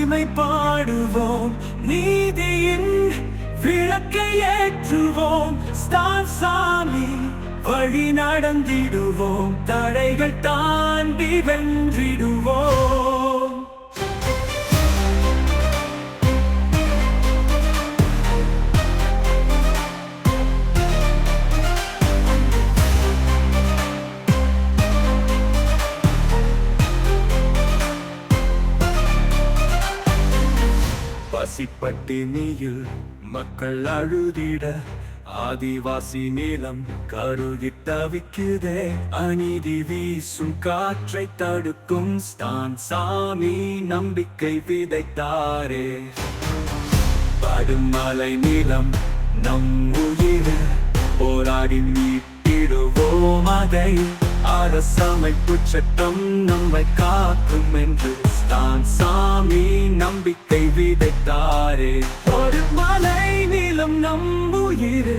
உரிமை பாடுவோம், நீதியின் விளக்கை ஏற்றுவோம். ஸ்டான் சாமி வழி நடந்திடுவோம், தடைகள் தாண்டி வென்றிடுவோம். பசிப்பட்டினியில் மக்கள் அழுதிட, ஆதிவாசி நிலம் கருதி தவிக்குதே. அநீதி வீசும் காற்றை தடுக்கும் ஸ்டான் சாமி நம்பிக்கை விதைத்தாரே. படுமலை நிலம் நம் உயிர், போராடி மீட்டிடுவோம் அதை. அரசமைப்பு சட்டம் நம்மை காக்கும் என்று ஸ்டான் சாமி நம்பிக்கை விதைத்தாரே. ஒரு மலை நிலம் நம் உயிர்,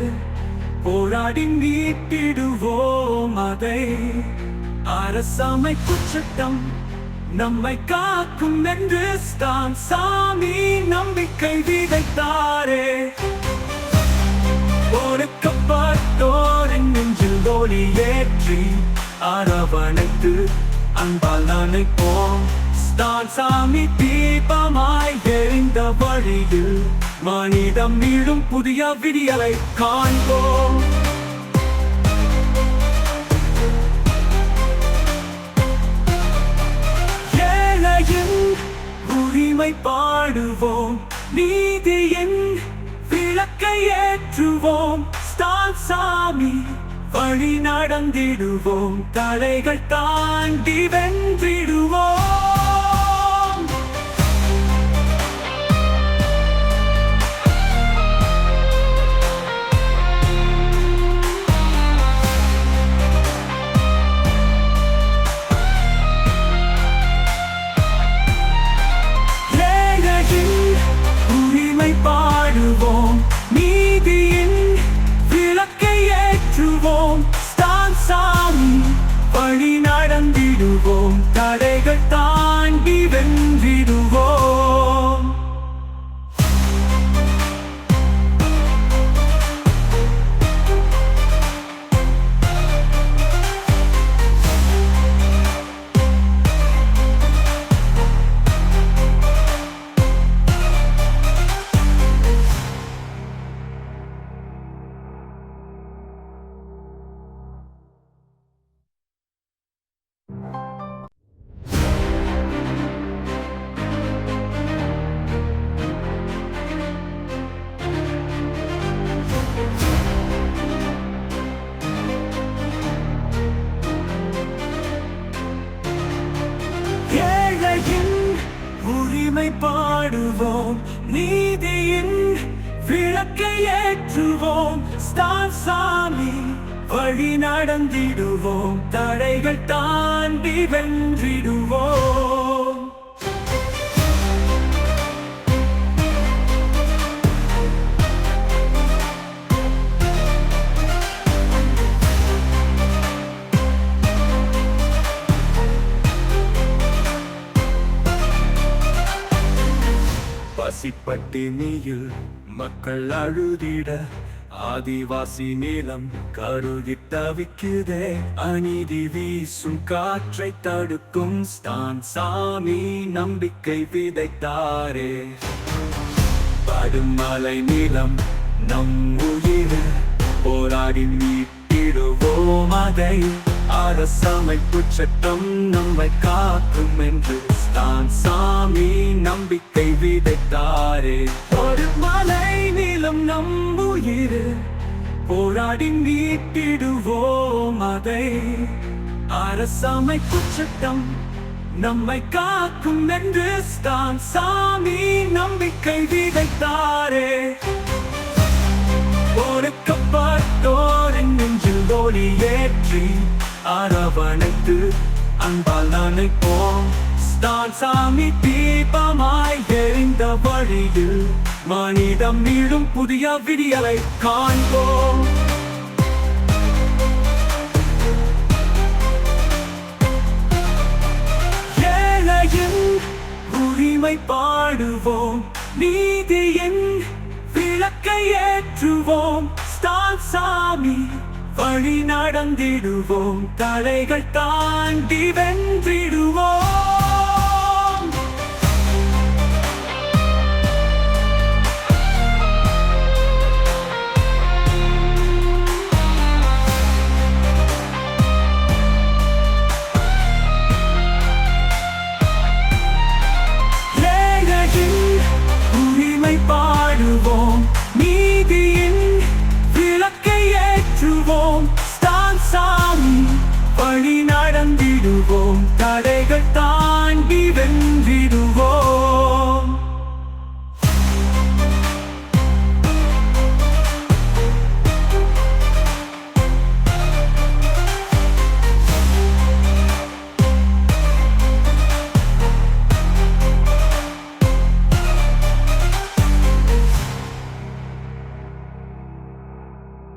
போராடி மீட்டிடுவோம் அதை. அரசமைப்பு சட்டம் நம்மை காக்கும் என்று ஸ்டான் சாமி நம்பிக்கை விதைத்தாரே. ஒடுக்கப்பட்டோரின் நெஞ்சில் ஒளி ஏற்றி, அரவணைத்து அன்பால் நினைப்போம். ஸ்டான் சாமி தீபமாய் எரிந்த வழியில் மனிதம் மீளும் புதிய விடியலை காண்போம். ஏழையின் உரிமை பாடுவோம், நீதியின் விளக்கை ஏற்றுவோம். ஸ்டான் சாமி வழி நடந்திடுவோம், தடைகள் தாண்டி வென்றிடுவோம். ஏழையின் உரிமை பாடுவோம், நீதியின் விளக்கை ஏற்றுவோம். ஸ்டான் சாமி வழி நடந்திடுவோம், தடைகள் தாண்டி வென்றிடுவோம். ஏழையின் உரிமை பாடுவோம், நீதியின் விளக்கை ஏற்றுவோம். ஸ்டான் சாமி வழி நடந்திடுவோம், தடைகள் தாண்டி வென்றிடுவோம். பசிப்பட்டினியில் மக்கள் அழுதிட, ஆதிவாசி நிலம் கருதி தவிக்குதே. அநீதி வீசும் காற்றை தடுக்கும் ஸ்டான் சாமி நம்பிக்கை விதைத்தாரே. படுமலை நிலம் நம் உயிர், போராடி மீட்டிடுவோம் அதை. அரசமைப்பு சட்டம் நம்மை காக்கும் என்று ஸ்டான் சாமி நம்பிக்கை விதைத்தாரே. ஒரு மலை நிலம் நம் உயிர், போராடி மீட்டிடுவோம் அதை. அரசமைப்பு சட்டம் நம்மை காக்கும் என்று ஸ்டான் சாமி நம்பிக்கை விதைத்தாரே. ஒடுக்கப்பட்டோரின் நெஞ்சில் ஒளி ஏற்றி, அரவணைத்து அன்பால் நினைப்போம். ஸ்டான் சாமி தீபமாய் எரிந்த வழியில் மனிதம் மீளும் புதிய விடியலை காண்போம். ஏழையின் உரிமை நேர்மை பாடுவோம், நீதியின் விளக்கை ஏற்றுவோம். ஸ்டான் சாமி வழி நடந்திடுவோம், தடைகள் தாண்டி வென்றிடுவோம்.